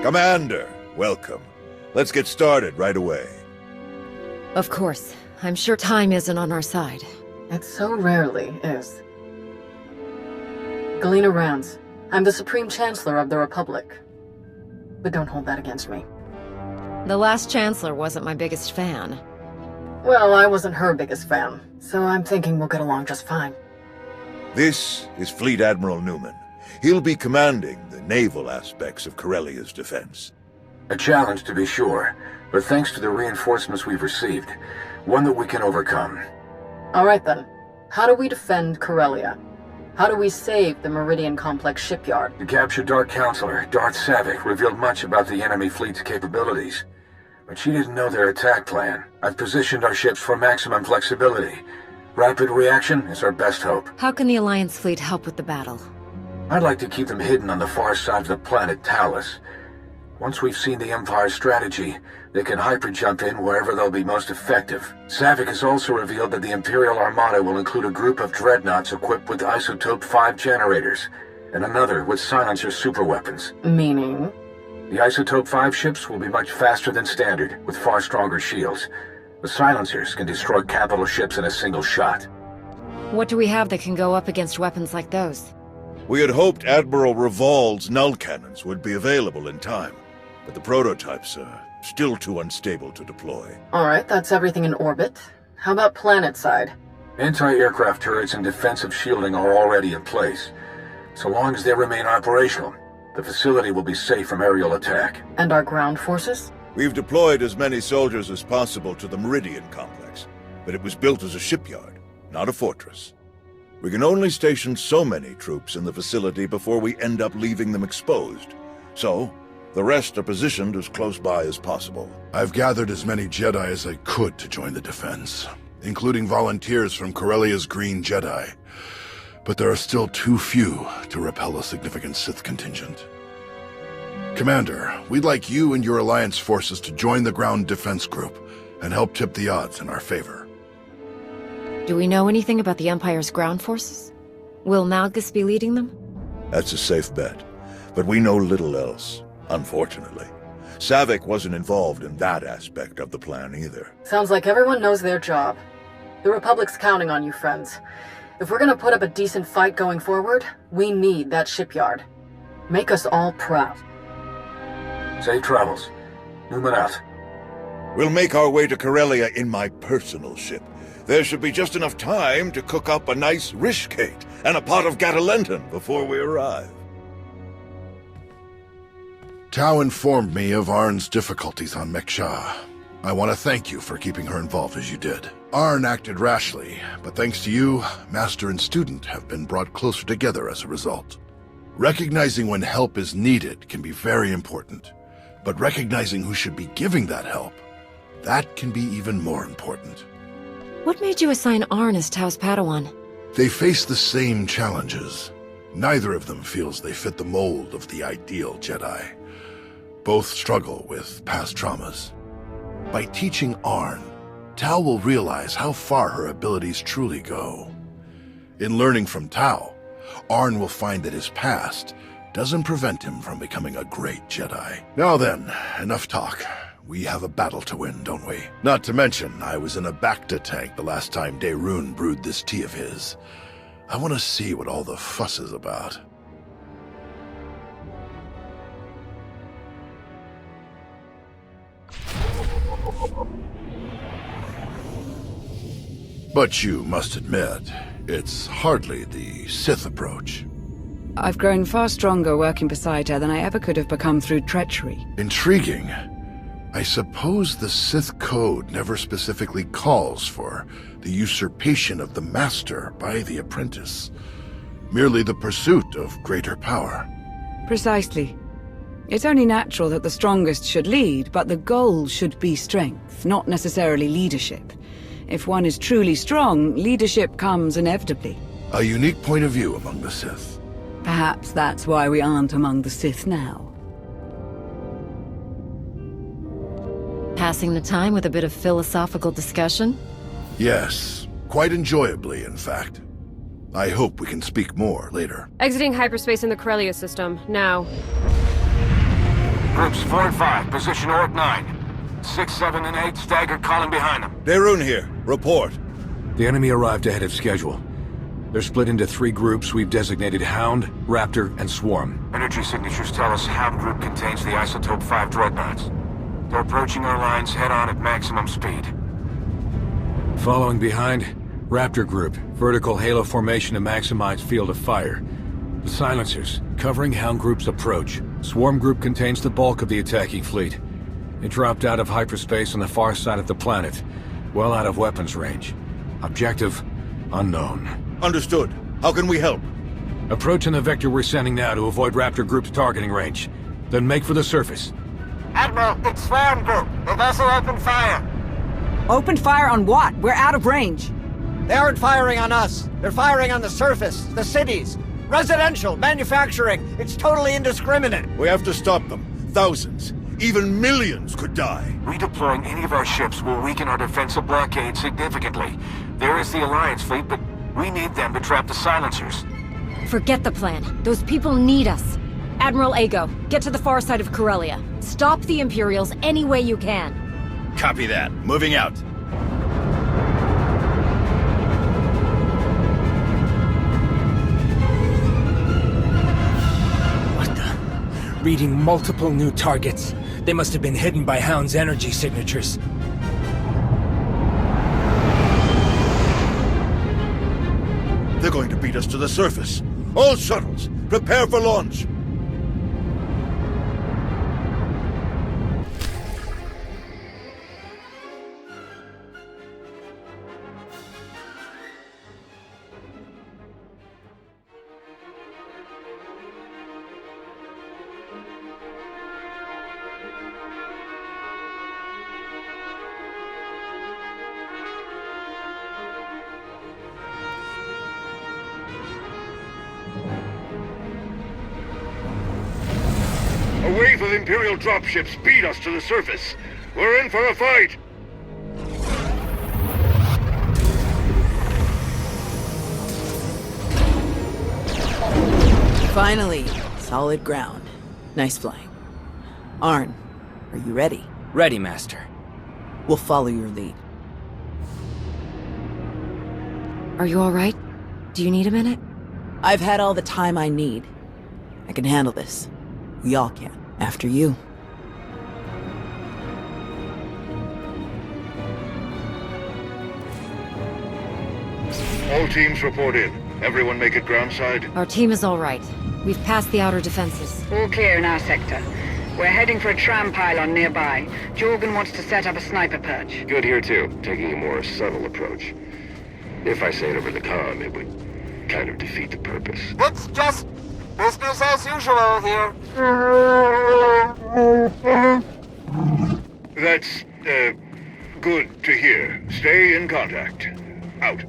Commander, welcome. Let's get started right away. Of course. I'm sure time isn't on our side. It so rarely is. Galena Rands. I'm the Supreme Chancellor of the Republic. But don't hold that against me. The last Chancellor wasn't my biggest fan. Well, I wasn't her biggest fan, so I'm thinking we'll get along just fine. This is Fleet Admiral Newman. He'll be commanding the naval aspects of Corellia's defense. A challenge, to be sure, but thanks to the reinforcements we've received, one that we can overcome. All right then. How do we defend Corellia? How do we save the Meridian Complex shipyard? The captured Dark Counselor, Darth Savick, revealed much about the enemy fleet's capabilities. But she didn't know their attack plan. I've positioned our ships for maximum flexibility. Rapid reaction is our best hope. How can the Alliance fleet help with the battle? I'd like to keep them hidden on the far side of the planet Talos. Once we've seen the Empire's strategy, they can hyper-jump in wherever they'll be most effective. Savick has also revealed that the Imperial Armada will include a group of dreadnoughts equipped with Isotope 5 generators, and another with silencer superweapons. Meaning? The Isotope 5 ships will be much faster than standard, with far stronger shields. The silencers can destroy capital ships in a single shot. What do we have that can go up against weapons like those? We had hoped Admiral Revol's null cannons would be available in time, but the prototypes are still too unstable to deploy. All right, that's everything in orbit. How about planet side? Anti-aircraft turrets and defensive shielding are already in place. So long as they remain operational, the facility will be safe from aerial attack. And our ground forces? We've deployed as many soldiers as possible to the Meridian Complex, but it was built as a shipyard, not a fortress. We can only station so many troops in the facility before we end up leaving them exposed. So, the rest are positioned as close by as possible. I've gathered as many Jedi as I could to join the defense, including volunteers from Corellia's Green Jedi. But there are still too few to repel a significant Sith contingent. Commander, we'd like you and your Alliance forces to join the ground defense group and help tip the odds in our favor. Do we know anything about the Empire's ground forces? Will Malgus be leading them? That's a safe bet, but we know little else, unfortunately. Savick wasn't involved in that aspect of the plan either. Sounds like everyone knows their job. The Republic's counting on you, friends. If we're gonna put up a decent fight going forward, we need that shipyard. Make us all proud. Safe travels. Newman out. We'll make our way to Corellia in my personal ship. There should be just enough time to cook up a nice rishkate and a pot of Gatalenton before we arrive. Tau informed me of Arn's difficulties on Meksha. I want to thank you for keeping her involved as you did. Arn acted rashly, but thanks to you, Master and student have been brought closer together as a result. Recognizing when help is needed can be very important, but recognizing who should be giving that help, that can be even more important. What made you assign Arn as Tau's Padawan? They face the same challenges. Neither of them feels they fit the mold of the ideal Jedi. Both struggle with past traumas. By teaching Arn, Tau will realize how far her abilities truly go. In learning from Tau, Arn will find that his past doesn't prevent him from becoming a great Jedi. Now then, enough talk. We have a battle to win, don't we? Not to mention, I was in a Bacta tank the last time Daerun brewed this tea of his. I want to see what all the fuss is about. But you must admit, it's hardly the Sith approach. I've grown far stronger working beside her than I ever could have become through treachery. Intriguing. I suppose the Sith Code never specifically calls for the usurpation of the Master by the apprentice. Merely the pursuit of greater power. Precisely. It's only natural that the strongest should lead, but the goal should be strength, not necessarily leadership. If one is truly strong, leadership comes inevitably. A unique point of view among the Sith. Perhaps that's why we aren't among the Sith now. Passing the time with a bit of philosophical discussion? Yes, quite enjoyably, in fact. I hope we can speak more later. Exiting hyperspace in the Corellia system, now. Groups 4 and 5, position Ort 9. 6, 7, and 8, staggered column behind them. Beirun here. Report. The enemy arrived ahead of schedule. They're split into 3 groups we've designated Hound, Raptor, and Swarm. Energy signatures tell us Hound Group contains the Isotope 5 dreadnoughts. They're approaching our lines head-on at maximum speed. Following behind, Raptor Group, vertical halo formation to maximize field of fire. The silencers, covering Hound Group's approach. Swarm Group contains the bulk of the attacking fleet. It dropped out of hyperspace on the far side of the planet, well out of weapons range. Objective, unknown. Understood. How can we help? Approach in the vector we're sending now to avoid Raptor Group's targeting range. Then make for the surface. Admiral, it's Swarm Group. The vessel opened fire. Opened fire on what? We're out of range. They aren't firing on us. They're firing on the surface, the cities. Residential, manufacturing. It's totally indiscriminate. We have to stop them. Thousands, even millions could die. Redeploying any of our ships will weaken our defensive blockade significantly. There is the Alliance fleet, but we need them to trap the silencers. Forget the plan. Those people need us. Admiral Ago, get to the far side of Corellia. Stop the Imperials any way you can. Copy that. Moving out. What the? Reading multiple new targets. They must have been hidden by Hound's energy signatures. They're going to beat us to the surface. All shuttles, prepare for launch. A wave of Imperial dropships beat us to the surface. We're in for a fight! Finally, solid ground. Nice flying. Arn, are you ready? Ready, Master. We'll follow your lead. Are you alright? Do you need a minute? I've had all the time I need. I can handle this. We all can. After you. All teams report in. Everyone make it groundside. Our team is alright. We've passed the outer defenses. All clear in our sector. We're heading for a tram pylon nearby. Jorgen wants to set up a sniper perch. Good here too, taking a more subtle approach. If I say it over the comm, it would kind of defeat the purpose. It's just business as usual here. That's, good to hear. Stay in contact. Out.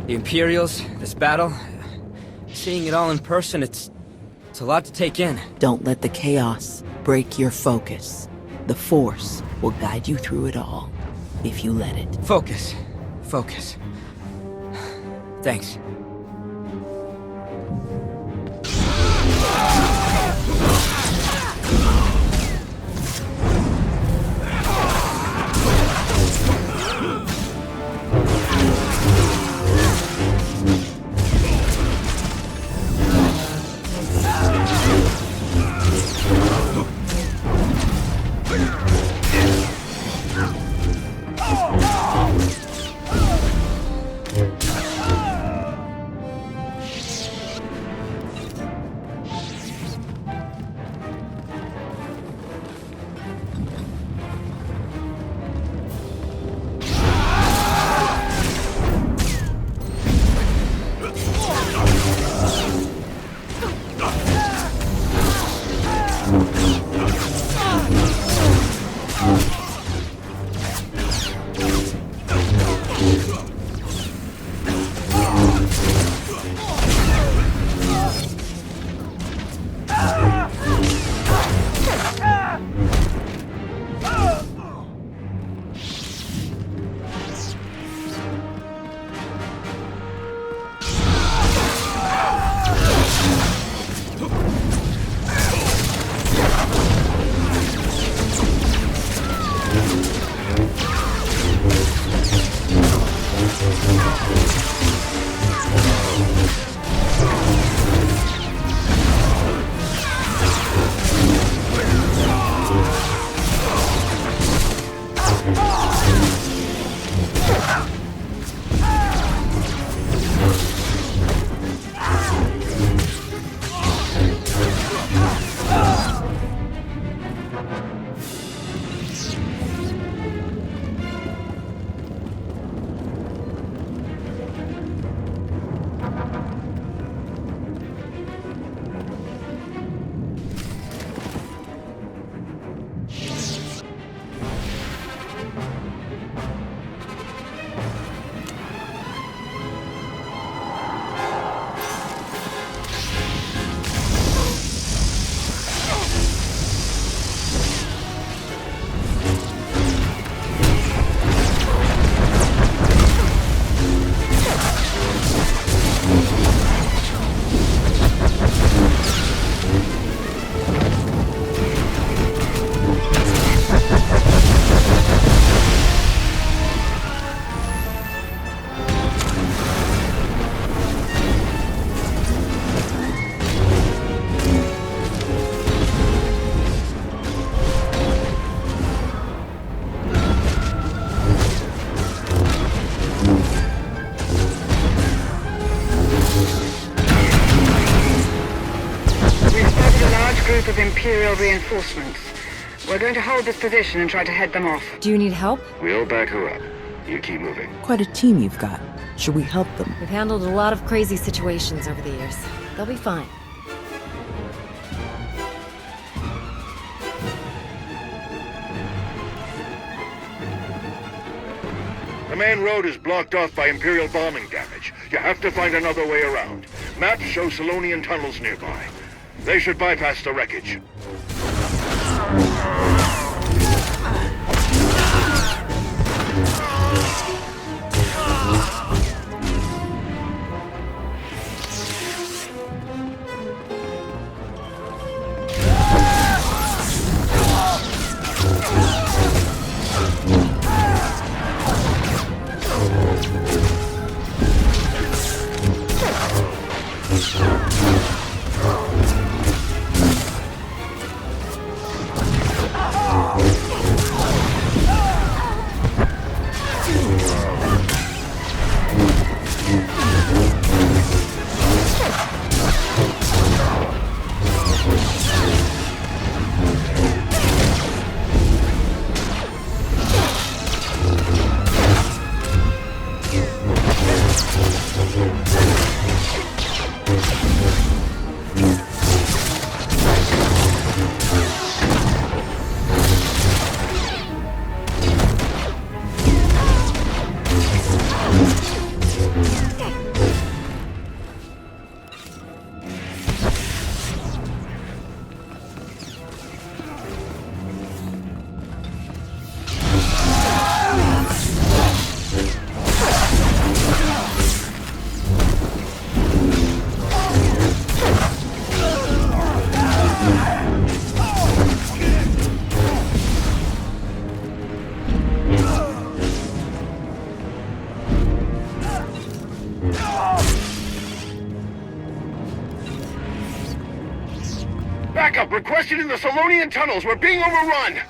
The Imperials, this battle... Seeing it all in person, it's a lot to take in. Don't let the chaos break your focus. The Force will guide you through it all, if you let it. Focus. Focus. Thanks. Group of Imperial reinforcements. We're going to hold this position and try to head them off. Do you need help? We'll back her up. You keep moving. Quite a team you've got. Should we help them? We've handled a lot of crazy situations over the years. They'll be fine. The main road is blocked off by Imperial bombing damage. You have to find another way around. Maps show Solonian tunnels nearby. They should bypass the wreckage. Okay. Backup requested in the Solonian tunnels. We're being overrun.